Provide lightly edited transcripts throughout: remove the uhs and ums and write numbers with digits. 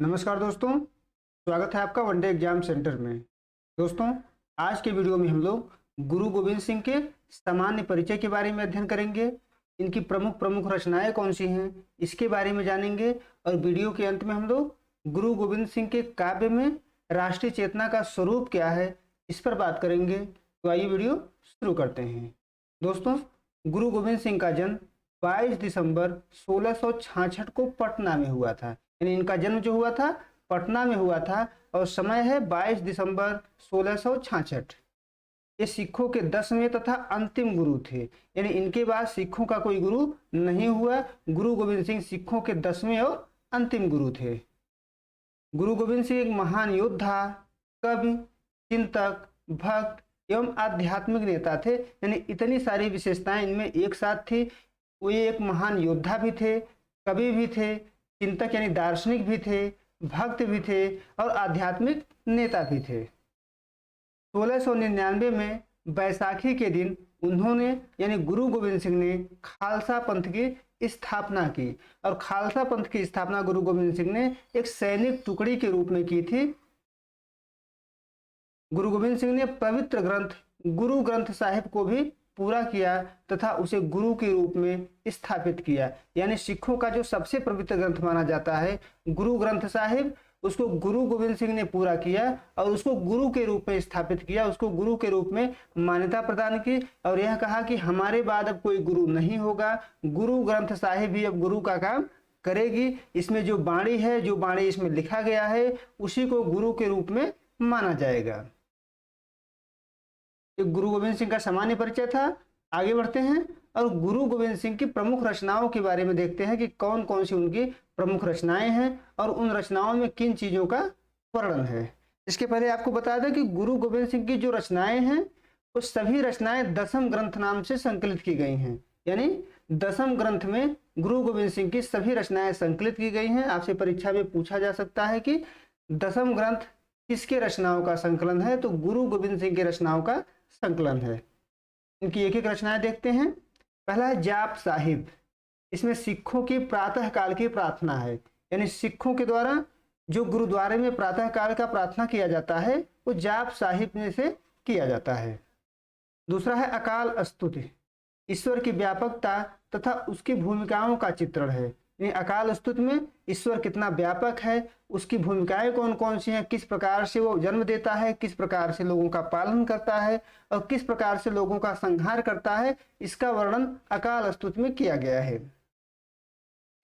नमस्कार दोस्तों, स्वागत है आपका वनडे एग्जाम सेंटर में। दोस्तों, आज के वीडियो में हम लोग गुरु गोविंद सिंह के सामान्य परिचय के बारे में अध्ययन करेंगे। इनकी प्रमुख प्रमुख रचनाएं कौन सी हैं इसके बारे में जानेंगे और वीडियो के अंत में हम लोग गुरु गोविंद सिंह के काव्य में राष्ट्रीय चेतना का स्वरूप क्या है इस पर बात करेंगे। तो आइए वीडियो शुरू करते हैं। दोस्तों, गुरु गोविंद सिंह का जन्म 22 दिसंबर 1666 को पटना में हुआ था। यानी इनका जन्म जो हुआ था पटना में हुआ था और समय है 22 दिसंबर 1666। ये सिखों के 10वें तथा अंतिम गुरु थे। यानी इनके बाद सिखों का कोई गुरु नहीं हुआ। गुरु गोविंद सिंह सिखों के 10वें और अंतिम गुरु थे। गुरु गोविंद सिंह एक महान योद्धा, कवि, चिंतक, भक्त एवं आध्यात्मिक नेता थे। यानी इतनी सारी विशेषताएं इनमें एक साथ थी। वो एक महान योद्धा भी थे, कवि भी थे, चिंतक यानी दार्शनिक भी थे, भक्त भी थे और आध्यात्मिक नेता भी थे। 1699 में बैसाखी के दिन उन्होंने यानी गुरु गोविंद सिंह ने खालसा पंथ की स्थापना की और खालसा पंथ की स्थापना गुरु गोविंद सिंह ने एक सैनिक टुकड़ी के रूप में की थी। गुरु गोविंद सिंह ने पवित्र ग्रंथ गुरु ग्रंथ साहिब को भी पूरा किया तथा उसे गुरु के रूप में स्थापित किया। यानी सिखों का जो सबसे पवित्र ग्रंथ माना जाता है गुरु ग्रंथ साहिब, उसको गुरु गोविंद सिंह ने पूरा किया और उसको गुरु के रूप में स्थापित किया, उसको गुरु के रूप में मान्यता प्रदान की और यह कहा कि हमारे बाद अब कोई गुरु नहीं होगा, गुरु ग्रंथ साहिब ही अब गुरु का काम करेगी। इसमें जो बाणी है, जो बाणी इसमें लिखा गया है, उसी को गुरु के रूप में माना जाएगा। गुरु गोविंद सिंह का सामान्य परिचय था। आगे बढ़ते हैं और गुरु गोविंद सिंह की प्रमुख रचनाओं के बारे में देखते हैं कि कौन कौन सी उनकी प्रमुख रचनाएं हैं और उन रचनाओं में किन चीजों का वर्णन है। इसके पहले आपको बता दें कि गुरु गोविंद सिंह की जो रचनाएं हैं वो सभी रचनाएं दसम ग्रंथ नाम से संकलित की गई हैं। यानी दसम ग्रंथ में गुरु गोविंद सिंह की सभी रचनाएं संकलित की गई हैं। आपसे परीक्षा में पूछा जा सकता है कि दसम ग्रंथ किसके रचनाओं का संकलन है, तो गुरु गोविंद सिंह के रचनाओं का संकलन है। इनकी एक एक रचनाएं देखते हैं। पहला है जाप साहिब। इसमें सिखों की प्रातः काल की प्रार्थना है। यानी सिखों के द्वारा जो गुरुद्वारे में प्रातः काल का प्रार्थना किया जाता है वो जाप साहिब में से किया जाता है। दूसरा है अकाल स्तुति। ईश्वर की व्यापकता तथा उसकी भूमिकाओं का चित्रण है। अकाल स्तुति में ईश्वर कितना व्यापक है, उसकी भूमिकाएं कौन कौन सी हैं, किस प्रकार से वो जन्म देता है, किस प्रकार से लोगों का पालन करता है और किस प्रकार से लोगों का संहार करता है, इसका वर्णन अकाल स्तुति में किया गया है।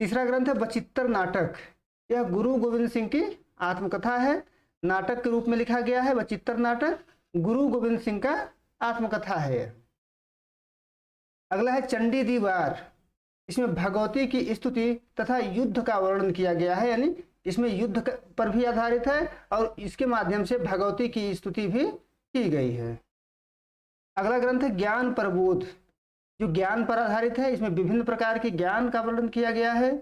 तीसरा ग्रंथ है बचित्तर नाटक। यह गुरु गोविंद सिंह की आत्मकथा है, नाटक के रूप में लिखा गया है। बचित्तर नाटक गुरु गोविंद सिंह का आत्मकथा है। अगला है चंडी दीवार। इसमें भगवती की स्तुति तथा युद्ध का वर्णन किया गया है। यानी इसमें युद्ध पर भी आधारित है और इसके माध्यम से भगवती की स्तुति भी की गई है। अगला ग्रंथ है ज्ञान प्रबोध, जो ज्ञान पर आधारित है। इसमें विभिन्न प्रकार के ज्ञान का वर्णन किया गया है।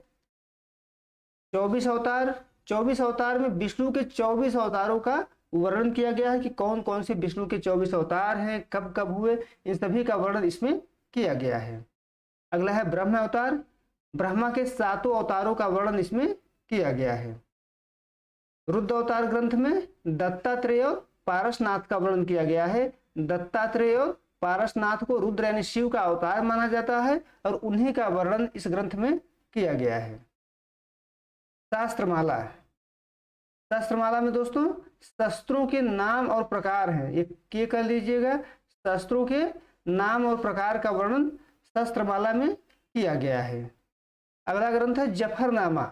24 अवतार में विष्णु के 24 अवतारों का वर्णन किया गया है कि कौन कौन से विष्णु के 24 अवतार हैं, कब कब हुए, इन सभी का वर्णन इसमें किया गया है। अगला है ब्रह्म अवतार। ब्रह्मा के 7 अवतारों का वर्णन इसमें किया गया है। रुद्र अवतार ग्रंथ में दत्तात्रेय और पारसनाथ का वर्णन किया गया है। दत्तात्रेय और पारसनाथ को रुद्र यानी शिव का अवतार माना जाता है और उन्हीं का वर्णन इस ग्रंथ में किया गया है। शास्त्रमाला। शास्त्रमाला में दोस्तों शस्त्रों के नाम और प्रकार हैं, ये कर लीजिएगा। शस्त्रों के नाम और प्रकार का वर्णन शस्त्रमाला में किया गया है। अगला ग्रंथ है जफरनामा।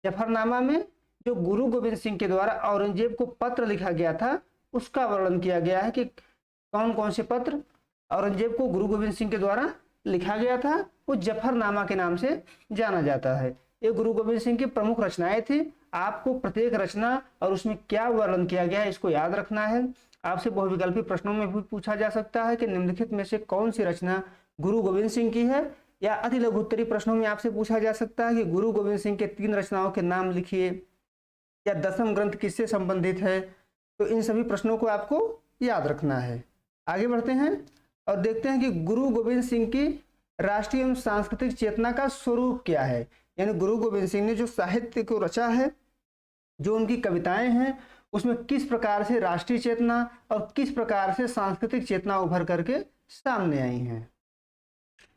जफरनामा में जो गुरु गोविंद सिंह के द्वारा औरंगजेब को पत्र लिखा गया था उसका वर्णन किया गया है कि कौन कौन से पत्र औरंगजेब को गुरु गोविंद सिंह के द्वारा लिखा गया था, वो जफरनामा के नाम से जाना जाता है। ये गुरु गोविंद सिंह की प्रमुख रचनाएं थी। आपको प्रत्येक रचना और उसमें क्या वर्णन किया गया है इसको याद रखना है। आपसे बहुविकल्पी प्रश्नों में भी पूछा जा सकता है कि निम्नलिखित में से कौन सी रचना गुरु गोविंद सिंह की है, या अति लघु उत्तरी प्रश्नों में आपसे पूछा जा सकता है कि गुरु गोविंद सिंह के 3 रचनाओं के नाम लिखिए, या दसम ग्रंथ किससे संबंधित है। तो इन सभी प्रश्नों को आपको याद रखना है। आगे बढ़ते हैं और देखते हैं कि गुरु गोविंद सिंह की राष्ट्रीय एवं सांस्कृतिक चेतना का स्वरूप क्या है। यानी गुरु गोविंद सिंह ने जो साहित्य को रचा है जो उनकी कविताएं हैं उसमें किस प्रकार से राष्ट्रीय चेतना और किस प्रकार से सांस्कृतिक चेतना उभर करके सामने आई हैं।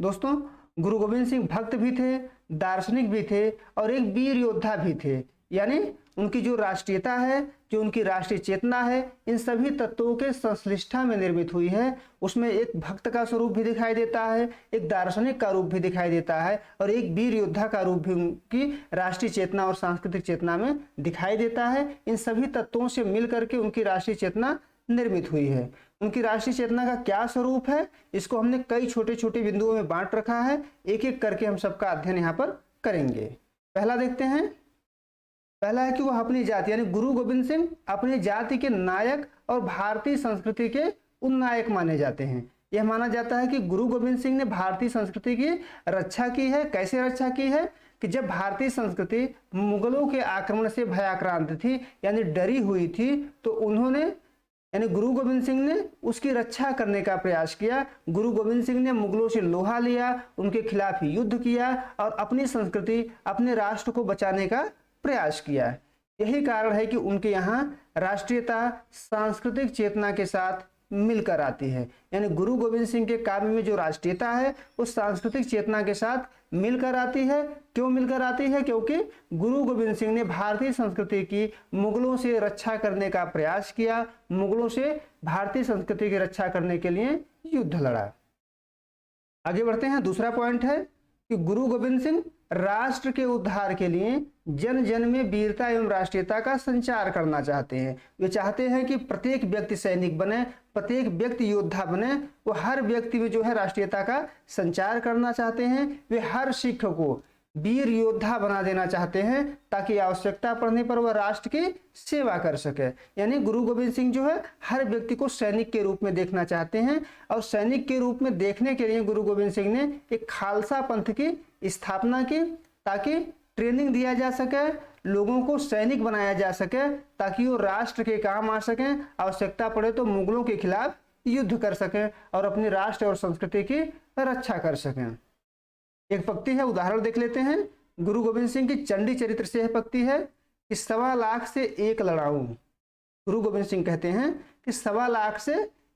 दोस्तों, गुरु गोविंद सिंह भक्त भी थे, दार्शनिक भी थे और एक वीर योद्धा भी थे। यानी उनकी जो राष्ट्रीयता है, जो उनकी राष्ट्रीय चेतना है, इन सभी तत्वों के संश्लिष्टता में निर्मित हुई है। उसमें एक भक्त का स्वरूप भी दिखाई देता है, एक दार्शनिक का रूप भी दिखाई देता है और एक वीर योद्धा का रूप भी उनकी राष्ट्रीय चेतना और सांस्कृतिक चेतना में दिखाई देता है। इन सभी तत्वों से मिलकर के उनकी राष्ट्रीय चेतना निर्मित हुई है। उनकी राष्ट्रीय चेतना का क्या स्वरूप है, इसको हमने कई छोटे छोटे बिंदुओं में बांट रखा है। एक एक करके हम सबका अध्ययन यहाँ पर करेंगे। पहला देखते हैं। पहला है कि वह अपनी जाति यानी गुरु गोविंद सिंह अपनी जाति के नायक और भारतीय संस्कृति के उन्नायक माने जाते हैं। यह माना जाता है कि गुरु गोविंद सिंह ने भारतीय संस्कृति की रक्षा की है। कैसे रक्षा की है कि जब भारतीय संस्कृति मुगलों के आक्रमण से भयाक्रांत थी यानी डरी हुई थी, तो उन्होंने यानी गुरु गोविंद सिंह ने उसकी रक्षा करने का प्रयास किया। गुरु गोविंद सिंह ने मुगलों से लोहा लिया, उनके खिलाफ युद्ध किया और अपनी संस्कृति, अपने राष्ट्र को बचाने का प्रयास किया। यही कारण है कि उनके यहाँ राष्ट्रीयता सांस्कृतिक चेतना के साथ मिलकर आती है। यानी गुरु गोविंद सिंह के काव्य में जो राष्ट्रीयता है उस सांस्कृतिक चेतना के साथ मिलकर आती है। क्यों मिलकर आती है? क्योंकि गुरु गोविंद सिंह ने भारतीय संस्कृति की मुगलों से रक्षा करने का प्रयास किया, मुगलों से भारतीय संस्कृति की रक्षा करने के लिए युद्ध लड़ा। आगे बढ़ते हैं। दूसरा पॉइंट है कि गुरु गोविंद सिंह राष्ट्र के उद्धार के लिए जन जन में वीरता एवं राष्ट्रीयता का संचार करना चाहते हैं। वे चाहते हैं कि प्रत्येक व्यक्ति सैनिक बने, प्रत्येक व्यक्ति योद्धा बने। वो हर व्यक्ति में जो है राष्ट्रीयता का संचार करना चाहते हैं। वे हर सिख को वीर योद्धा बना देना चाहते हैं ताकि आवश्यकता पड़ने पर वह राष्ट्र की सेवा कर सके। यानी गुरु गोविंद सिंह जो है हर व्यक्ति को सैनिक के रूप में देखना चाहते हैं और सैनिक के रूप में देखने के लिए गुरु गोविंद सिंह ने एक खालसा पंथ की स्थापना की ताकि ट्रेनिंग दिया जा सके, लोगों को सैनिक बनाया जा सके ताकि वो राष्ट्र के काम आ सकें, आवश्यकता पड़े तो मुगलों के खिलाफ युद्ध कर सकें और अपने राष्ट्र और संस्कृति की रक्षा कर सकें। एक पंक्ति है, उदाहरण देख लेते हैं। गुरु गोविंद सिंह की चंडी चरित्र से यह पंक्ति है कि 1.25 लाख से एक लड़ाऊं। गुरु गोविंद सिंह कहते हैं कि 1.25 लाख से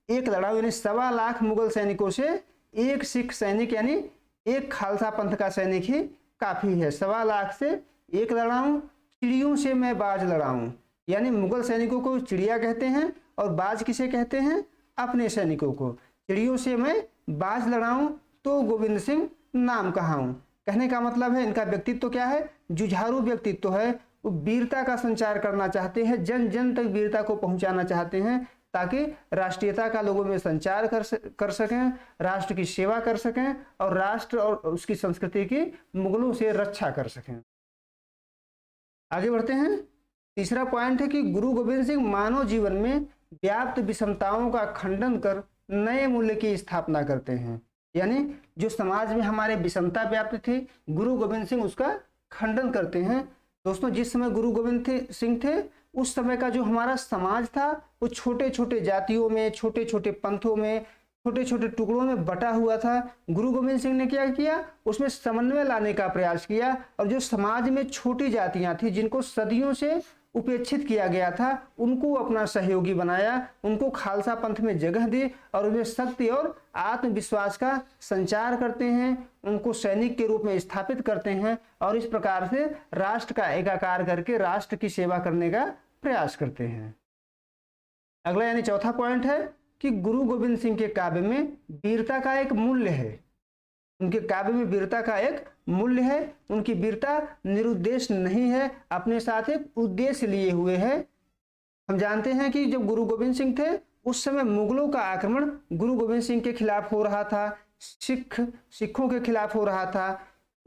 एक लड़ाऊं, यानी 1.25 लाख मुगल सैनिकों से एक सिख सैनिक यानी एक खालसा पंथ का सैनिक ही काफी है। 1.25 लाख से एक लड़ाऊं, चिड़ियों से मैं बाज लड़ाऊं। यानी मुगल सैनिकों को चिड़िया कहते हैं और बाज किसे कहते हैं? अपने सैनिकों को। चिड़ियों से मैं बाज लड़ाऊं तो गोविंद सिंह नाम कहाऊं। कहने का मतलब है इनका व्यक्तित्व क्या है? जुझारू व्यक्तित्व है। वो वीरता का संचार करना चाहते हैं, जन जन तक वीरता को पहुंचाना चाहते हैं ताकि राष्ट्रीयता का लोगों में संचार कर सकें, राष्ट्र की सेवा कर सकें और राष्ट्र और उसकी संस्कृति की मुगलों से रक्षा कर सकें। आगे बढ़ते हैं। तीसरा पॉइंट है कि गुरु गोविंद सिंह मानव जीवन में व्याप्त विषमताओं का खंडन कर नए मूल्य की स्थापना करते हैं। यानी जो समाज में हमारे विषमता व्याप्त थी, गुरु गोविंद सिंह उसका खंडन करते हैं। दोस्तों, जिस समय गुरु गोविंद सिंह थे उस समय का जो हमारा समाज था वो छोटे छोटे जातियों में, छोटे छोटे पंथों में, छोटे छोटे टुकड़ों में बटा हुआ था। गुरु गोविंद सिंह ने क्या किया? उसमें समन्वय लाने का प्रयास किया और जो समाज में छोटी जातियां थी जिनको सदियों से उपेक्षित किया गया था उनको अपना सहयोगी बनाया, उनको खालसा पंथ में जगह दी और उन्हें शक्ति और आत्मविश्वास का संचार करते हैं, उनको सैनिक के रूप में स्थापित करते हैं और इस प्रकार से राष्ट्र का एकाकार करके राष्ट्र की सेवा करने का प्रयास करते हैं। अगला यानी चौथा पॉइंट है कि गुरु गोविंद सिंह के काव्य में वीरता का एक मूल्य है। उनके काव्य में वीरता का एक मूल्य है। उनकी वीरता निरुद्देश्य नहीं है, अपने साथ एक उद्देश्य लिए हुए है। हम जानते हैं कि जब गुरु गोविंद सिंह थे उस समय मुगलों का आक्रमण गुरु गोविंद सिंह के खिलाफ हो रहा था, सिखों के खिलाफ हो रहा था।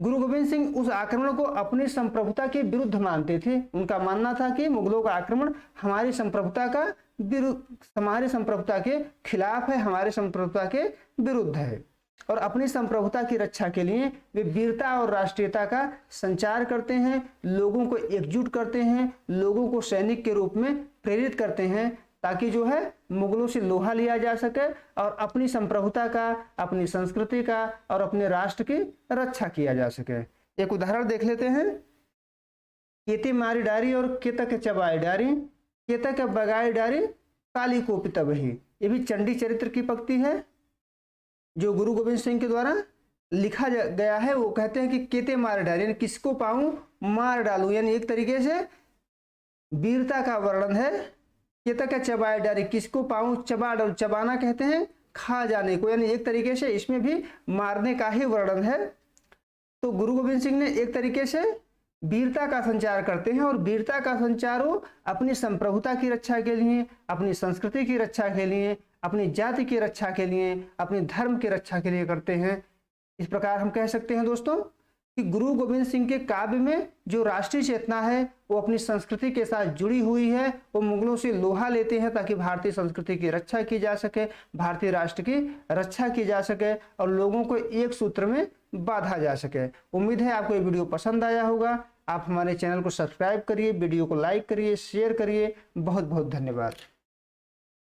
गुरु गोविंद सिंह उस आक्रमण को अपनी संप्रभुता के विरुद्ध मानते थे। उनका मानना था कि मुगलों का आक्रमण हमारी संप्रभुता का विरुद्ध, हमारी संप्रभुता के खिलाफ है, हमारी संप्रभुता के विरुद्ध है और अपनी संप्रभुता की रक्षा के लिए वे वीरता और राष्ट्रीयता का संचार करते हैं, लोगों को एकजुट करते हैं, लोगों को सैनिक के रूप में प्रेरित करते हैं ताकि जो है मुगलों से लोहा लिया जा सके और अपनी संप्रभुता का, अपनी संस्कृति का और अपने राष्ट्र की रक्षा किया जा सके। एक उदाहरण देख लेते हैं केते मारी डारी और केतक चबाई डारी, केतक बगाई डारी, काली कोपी तबही। ये भी चंडी चरित्र की पंक्ति है जो गुरु गोविंद सिंह के द्वारा लिखा गया है। वो कहते हैं कि केते मार डाली, यानी किसको पाऊं मार डालूं, यानी एक तरीके से वीरता का वर्णन है। केतक चबाई डारी, किसको पाऊं चबा डालूं, चबाना कहते हैं खा जाने को, यानी एक तरीके से इसमें भी मारने का ही वर्णन है। तो गुरु गोविंद सिंह ने एक तरीके से वीरता का संचार करते हैं, और वीरता का संचार वो अपनी संप्रभुता की रक्षा के लिए, अपनी संस्कृति की रक्षा के लिए, अपनी जाति की रक्षा के लिए, अपने धर्म की रक्षा के लिए करते हैं। इस प्रकार हम कह सकते हैं दोस्तों कि गुरु गोविंद सिंह के काव्य में जो राष्ट्रीय चेतना है वो अपनी संस्कृति के साथ जुड़ी हुई है। वो मुगलों से लोहा लेते हैं ताकि भारतीय संस्कृति की रक्षा की जा सके, भारतीय राष्ट्र की रक्षा की जा सके और लोगों को एक सूत्र में बांधा जा सके। उम्मीद है आपको ये वीडियो पसंद आया होगा। आप हमारे चैनल को सब्सक्राइब करिए, वीडियो को लाइक करिए, शेयर करिए। बहुत बहुत धन्यवाद।